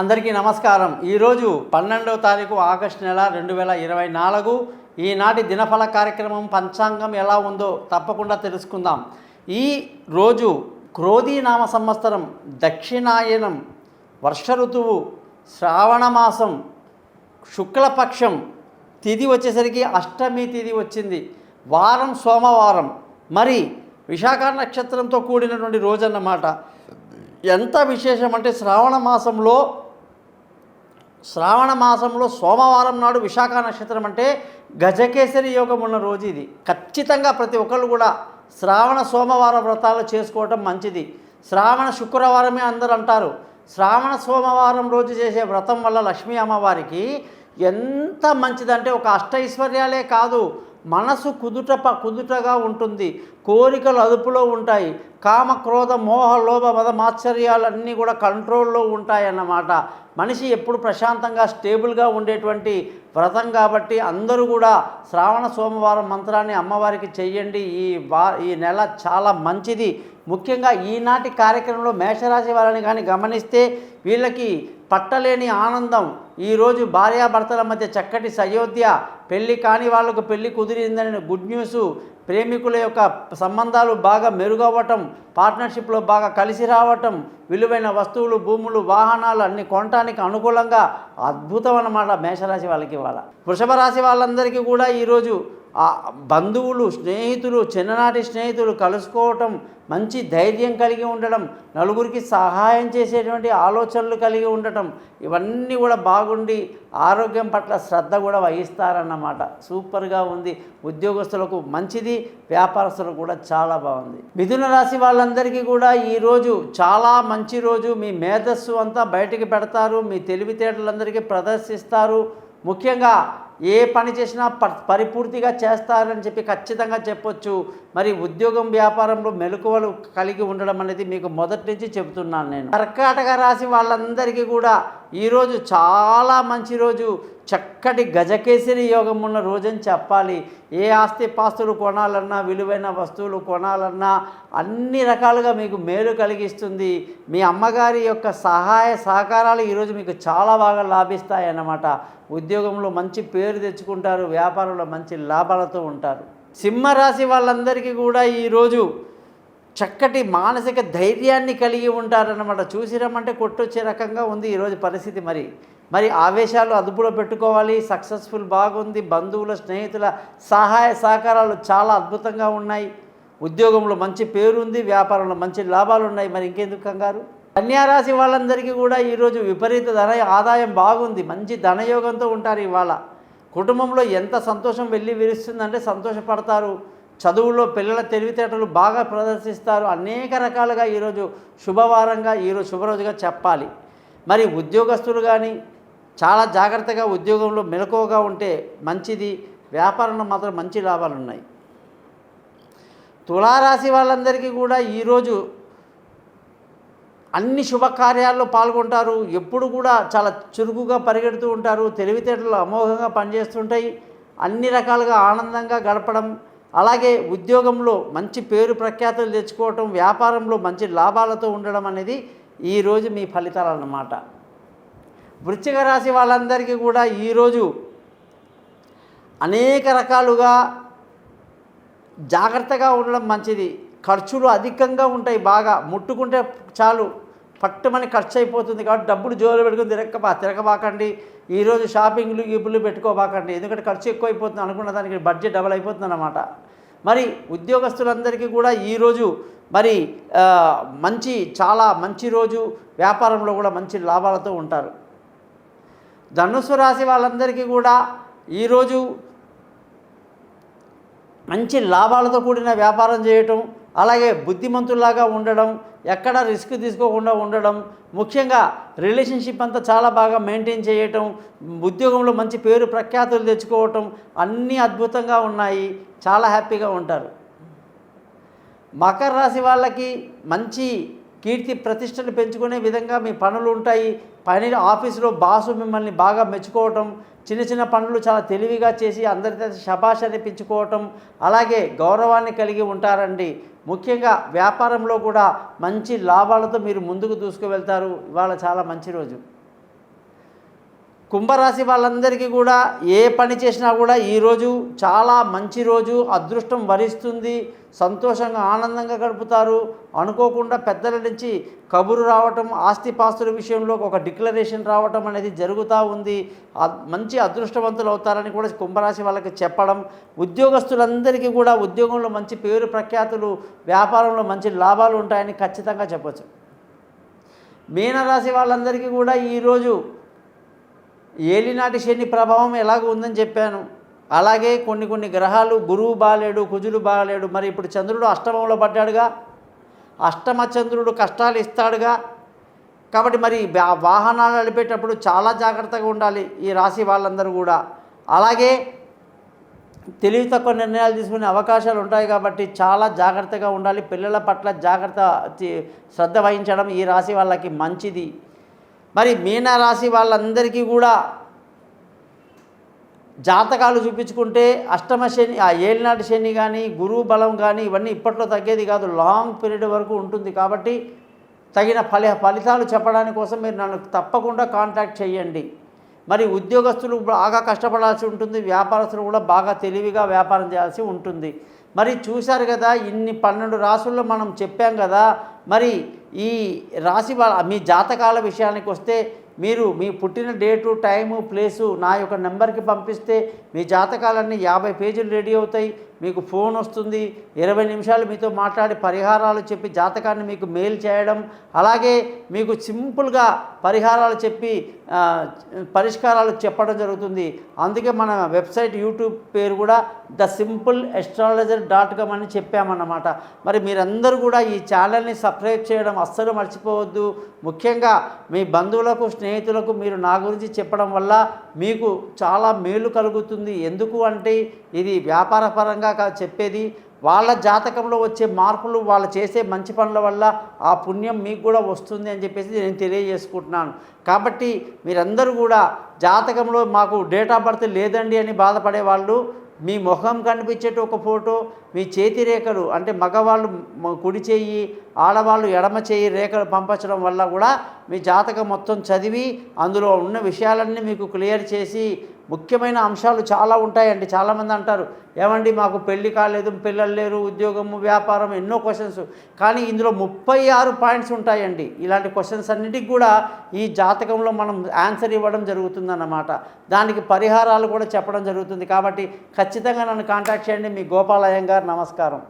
అందరికీ నమస్కారం. ఈరోజు 12వ తారీఖు ఆగస్టు నెల 2024. ఈనాటి దినఫల కార్యక్రమం పంచాంగం ఎలా ఉందో తప్పకుండా తెలుసుకుందాం. ఈ రోజు క్రోధీనామ సంవత్సరం, దక్షిణాయనం, వర్ష ఋతువు, శ్రావణ మాసం, శుక్లపక్షం, తిథి వచ్చేసరికి అష్టమి తిథి వచ్చింది. వారం సోమవారం, మరి విశాఖ నక్షత్రంతో కూడినటువంటి రోజు అన్నమాట. ఎంత విశేషం అంటే శ్రావణ మాసంలో సోమవారం నాడు విశాఖ నక్షత్రం అంటే గజకేసరి యోగం ఉన్న రోజు ఇది. ఖచ్చితంగా ప్రతి ఒక్కళ్ళు కూడా శ్రావణ సోమవారం వ్రతాలు చేసుకోవటం మంచిది. శ్రావణ శుక్రవారమే అందరూ అంటారు. శ్రావణ సోమవారం రోజు చేసే వ్రతం వల్ల లక్ష్మీ అమ్మవారికి ఎంత మంచిదంటే ఒక అష్టైశ్వర్యాలే కాదు, మనసు కుదుటగా ఉంటుంది, కోరికలు అదుపులో ఉంటాయి, కామ క్రోధ మోహ లోభ మద మాత్సర్యాలన్నీ కూడా కంట్రోల్లో ఉంటాయన్నమాట. మనిషి ఎప్పుడు ప్రశాంతంగా స్టేబుల్గా ఉండేటువంటి వ్రతం కాబట్టి అందరూ కూడా శ్రావణ సోమవారం మంత్రాన్ని అమ్మవారికి చెయ్యండి. ఈ నెల చాలా మంచిది. ముఖ్యంగా ఈనాటి కార్యక్రమంలో మేషరాశి వాళ్ళని కానీ గమనిస్తే వీళ్ళకి పట్టలేని ఆనందం. ఈరోజు భార్యాభర్తల మధ్య చక్కటి సయోధ్య, పెళ్ళి కాని వాళ్లకు పెళ్ళి కుదిరిందని గుడ్ న్యూస్, ప్రేమికుల యొక్క సంబంధాలు బాగా మెరుగవ్వటం, పార్ట్నర్షిప్లో బాగా కలిసి రావటం, విలువైన వస్తువులు, భూములు, వాహనాలు అన్ని కొనటానికి అనుకూలంగా అద్భుతం అన్నమాట మేషరాశి వాళ్ళకి. వృషభ రాశి వాళ్ళందరికీ కూడా ఈరోజు బంధువులు, స్నేహితులు, చిన్ననాటి స్నేహితులు కలుసుకోవటం, మంచి ధైర్యం కలిగి ఉండడం, నలుగురికి సహాయం చేసేటువంటి ఆలోచనలు కలిగి ఉండటం, ఇవన్నీ కూడా బాగుండి ఆరోగ్యం పట్ల శ్రద్ధ కూడా వహిస్తారన్నమాట. సూపర్గా ఉంది. ఉద్యోగస్తులకు మంచిది, వ్యాపారస్తులకు కూడా చాలా బాగుంది. మిథున రాశి వాళ్ళందరికీ కూడా ఈరోజు చాలా మంచి రోజు. మీ మేధస్సు అంతా బయటికి పెడతారు, మీ తెలివితేటలందరికీ ప్రదర్శిస్తారు. ముఖ్యంగా ఏ పని చేసినా పరిపూర్తిగా చేస్తారని చెప్పి ఖచ్చితంగా చెప్పొచ్చు. మరి ఉద్యోగం, వ్యాపారంలో మెలకువలు కలిగి ఉండడం అనేది మీకు మొదటి నుంచి చెబుతున్నాను నేను. కర్కాటక రాశి వాళ్ళందరికీ కూడా ఈరోజు చాలా మంచి రోజు. చక్కటి గజకేసరి యోగం ఉన్న రోజని చెప్పాలి. ఏ ఆస్తి పాస్తులు కొనాలన్నా, విలువైన వస్తువులు కొనాలన్నా అన్ని రకాలుగా మీకు మేలు కలిగిస్తుంది. మీ అమ్మగారి యొక్క సహాయ సహకారాలు ఈరోజు మీకు చాలా బాగా లాభిస్తాయి అన్నమాట. ఉద్యోగంలో మంచి పేరు తెచ్చుకుంటారు, వ్యాపారంలో మంచి లాభాలతో ఉంటారు. సింహరాశి వాళ్ళందరికీ కూడా ఈరోజు చక్కటి మానసిక ధైర్యాన్ని కలిగి ఉంటారన్నమాట. చూసిరమ్మంటే కొట్టొచ్చే రకంగా ఉంది ఈరోజు పరిస్థితి. మరి ఆవేశాలు అదుపులో పెట్టుకోవాలి. సక్సెస్ఫుల్ బాగుంది. బంధువుల, స్నేహితుల సహాయ సహకారాలు చాలా అద్భుతంగా ఉన్నాయి. ఉద్యోగంలో మంచి పేరు ఉంది, వ్యాపారంలో మంచి లాభాలు ఉన్నాయి. మరి ఇంకెందుకు కంగారు. కన్యారాశి వాళ్ళందరికీ కూడా ఈరోజు విపరీత ఆదాయం బాగుంది. మంచి ధనయోగంతో ఉంటారు ఇవాళ. కుటుంబంలో ఎంత సంతోషం వెళ్ళి విరుస్తుందంటే సంతోషపడతారు. చదువులో పిల్లల తెలివితేటలు బాగా ప్రదర్శిస్తారు. అనేక రకాలుగా ఈరోజు శుభవారంగా, ఈరోజు శుభరోజుగా చెప్పాలి. మరి ఉద్యోగస్తులు కానీ చాలా జాగ్రత్తగా ఉద్యోగంలో మెలకువగా ఉంటే మంచిది. వ్యాపారంలో మాత్రం మంచి లాభాలు ఉన్నాయి. తులారాశి వాళ్ళందరికీ కూడా ఈరోజు అన్ని శుభకార్యాల్లో పాల్గొంటారు. ఎప్పుడు కూడా చాలా చురుకుగా పరిగెడుతూ ఉంటారు. తెలివితేటలు అమోఘంగా పనిచేస్తుంటాయి. అన్ని రకాలుగా ఆనందంగా గడపడం, అలాగే ఉద్యోగంలో మంచి పేరు ప్రఖ్యాతులు తెచ్చుకోవటం, వ్యాపారంలో మంచి లాభాలతో ఉండడం అనేది ఈరోజు మీ ఫలితాలు అన్నమాట. వృశ్చిక రాశి వాళ్ళందరికీ కూడా ఈరోజు అనేక రకాలుగా జాగ్రత్తగా ఉండడం మంచిది. ఖర్చులు అధికంగా ఉంటాయి. బాగా ముట్టుకుంటే చాలు పట్టుమని ఖర్చు అయిపోతుంది. కాబట్టి డబ్బులు జోలు పెట్టుకుని తిరగబాకండి. ఈరోజు షాపింగ్లు గిబ్బులు పెట్టుకోబాకండి. ఎందుకంటే ఖర్చు ఎక్కువ అయిపోతుంది. అనుకున్న దానికి బడ్జెట్ డబల్ అయిపోతుంది అన్నమాట. మరి ఉద్యోగస్తులందరికీ కూడా ఈరోజు చాలా మంచి రోజు. వ్యాపారంలో కూడా మంచి లాభాలతో ఉంటారు. ధనుస్సు రాశి వాళ్ళందరికీ కూడా ఈరోజు మంచి లాభాలతో కూడిన వ్యాపారం చేయటం, అలాగే బుద్ధిమంతుల్లాగా ఉండడం, ఎక్కడ రిస్క్ తీసుకోకుండా ఉండడం, ముఖ్యంగా రిలేషన్షిప్ అంతా చాలా బాగా మెయింటైన్ చేయటం, ఉద్యోగంలో మంచి పేరు ప్రఖ్యాతులు తెచ్చుకోవటం అన్నీ అద్భుతంగా ఉన్నాయి. చాలా హ్యాపీగా ఉంటారు. మకర రాశి వాళ్ళకి మంచి కీర్తి ప్రతిష్టలు పెంచుకునే విధంగా మీ పనులు ఉంటాయి. ఆఫీసులో బాసు మిమ్మల్ని బాగా మెచ్చుకోవటం, చిన్న చిన్న పనులు చాలా తెలివిగా చేసి అందరితో శభాష్ అనిపించుకోవటం, అలాగే గౌరవాన్ని కలిగి ఉంటారండి. ముఖ్యంగా వ్యాపారంలో కూడా మంచి లాభాలతో మీరు ముందుకు దూసుకువెళ్తారు. ఇవాళ చాలా మంచి రోజు. కుంభరాశి వాళ్ళందరికీ కూడా ఏ పని చేసినా కూడా ఈరోజు చాలా మంచి రోజు, అదృష్టం వరిస్తుంది, సంతోషంగా ఆనందంగా గడుపుతారు. అనుకోకుండా పెద్దల నుంచి కబురు రావటం, ఆస్తిపాస్తుల విషయంలో ఒక డిక్లరేషన్ రావటం అనేది జరుగుతూ ఉంది. మంచి అదృష్టవంతులు అవుతారని కూడా కుంభరాశి వాళ్ళకి చెప్పడం. ఉద్యోగస్తులందరికీ కూడా ఉద్యోగంలో మంచి పేరు ప్రఖ్యాతులు, వ్యాపారంలో మంచి లాభాలు ఉంటాయని ఖచ్చితంగా చెప్పచ్చు. మీనరాశి వాళ్ళందరికీ కూడా ఈరోజు ఏలినాటి శని ప్రభావం ఎలాగ ఉందని చెప్పాను. అలాగే కొన్ని గ్రహాలు, గురువు బాలేడు, కుజులు బాలేడు. మరి ఇప్పుడు చంద్రుడు అష్టమంలో పడ్డాడుగా, అష్టమ చంద్రుడు కష్టాలు ఇస్తాడుగా. కాబట్టి మరి వాహనాలు నడిపేటప్పుడు చాలా జాగ్రత్తగా ఉండాలి ఈ రాశి వాళ్ళందరూ కూడా. అలాగే తెలివి తక్కువ నిర్ణయాలు తీసుకునే అవకాశాలు ఉంటాయి కాబట్టి చాలా జాగ్రత్తగా ఉండాలి. పిల్లల పట్ల శ్రద్ధ వహించడం ఈ రాశి వాళ్ళకి మంచిది. మరి మీనరాశి వాళ్ళందరికీ కూడా జాతకాలు చూపించుకుంటే అష్టమ శని, ఏలినాటి శని కానీ, గురువు బలం కానీ ఇవన్నీ ఇప్పట్లో తగ్గేది కాదు, లాంగ్ పీరియడ్ వరకు ఉంటుంది. కాబట్టి తగిన ఫలితాలు చెప్పడానికి కోసం మీరు నన్ను తప్పకుండా కాంటాక్ట్ చేయండి. మరి ఉద్యోగస్తులు బాగా కష్టపడాల్సి ఉంటుంది, వ్యాపారస్తులు కూడా బాగా తెలివిగా వ్యాపారం చేయాల్సి ఉంటుంది. మరి చూశారు కదా, ఇన్ని 12 రాసుల్లో మనం చెప్పాం కదా. మరి ఈ రాశి మీ జాతకాల విషయానికి వస్తే మీరు మీ పుట్టిన డేటు, టైము, ప్లేసు నా యొక్క నెంబర్కి పంపిస్తే మీ జాతకాలన్నీ 50 పేజీలు రెడీ అవుతాయి. మీకు ఫోన్ వస్తుంది, 20 నిమిషాలు మీతో మాట్లాడి పరిహారాలు చెప్పి జాతకాన్ని మీకు మెయిల్ చేయడం, అలాగే మీకు సింపుల్గా పరిహారాలు చెప్పి పరిష్కారాలు చెప్పడం జరుగుతుంది. అందుకే మన వెబ్సైట్ యూట్యూబ్ పేరు కూడా thesimple.astrologer.com అని చెప్పామన్నమాట. మరి మీరందరూ కూడా ఈ ఛానల్ని సబ్స్క్రైబ్ చేయడం అస్సలు మర్చిపోవద్దు. ముఖ్యంగా మీ బంధువులకు, స్నేహితులకు మీరు నా గురించి చెప్పడం వల్ల మీకు చాలా మేలు కలుగుతుంది. ఎందుకు అంటే ఇది వ్యాపారపరంగా చెప్పేది. వాళ్ళ జాతకంలో వచ్చే మార్పులు, వాళ్ళు చేసే మంచి పనుల వల్ల ఆ పుణ్యం మీకు కూడా వస్తుంది అని చెప్పేసి నేను తెలియజేసుకుంటున్నాను. కాబట్టి మీరందరూ కూడా జాతకంలో మాకు డేట్ ఆఫ్ బర్త్ లేదండి అని బాధపడే వాళ్ళు మీ ముఖం కనిపించేట ఒక ఫోటో, మీ చేతి రేఖలు అంటే మగవాళ్ళు కుడి చేయి, ఆడవాళ్ళు ఎడమ చేయి రేఖలు పంపించడం వల్ల కూడా మీ జాతకం మొత్తం చదివి అందులో ఉన్న విషయాలన్నీ మీకు క్లియర్ చేసి, ముఖ్యమైన అంశాలు చాలా ఉంటాయండి. చాలామంది అంటారు, ఏమండి మాకు పెళ్ళి కాలేదు, పిల్లలు లేరు, ఉద్యోగము, వ్యాపారం, ఎన్నో క్వశ్చన్స్. కానీ ఇందులో 36 పాయింట్స్ ఉంటాయండి. ఇలాంటి క్వశ్చన్స్ అన్నిటికి కూడా ఈ జాతకంలో మనం ఆన్సర్ ఇవ్వడం జరుగుతుందన్నమాట. దానికి పరిహారాలు కూడా చెప్పడం జరుగుతుంది. కాబట్టి ఖచ్చితంగా నన్ను కాంటాక్ట్ చేయండి. మీ గోపాల్ అయ్యంగార్. నమస్కారం.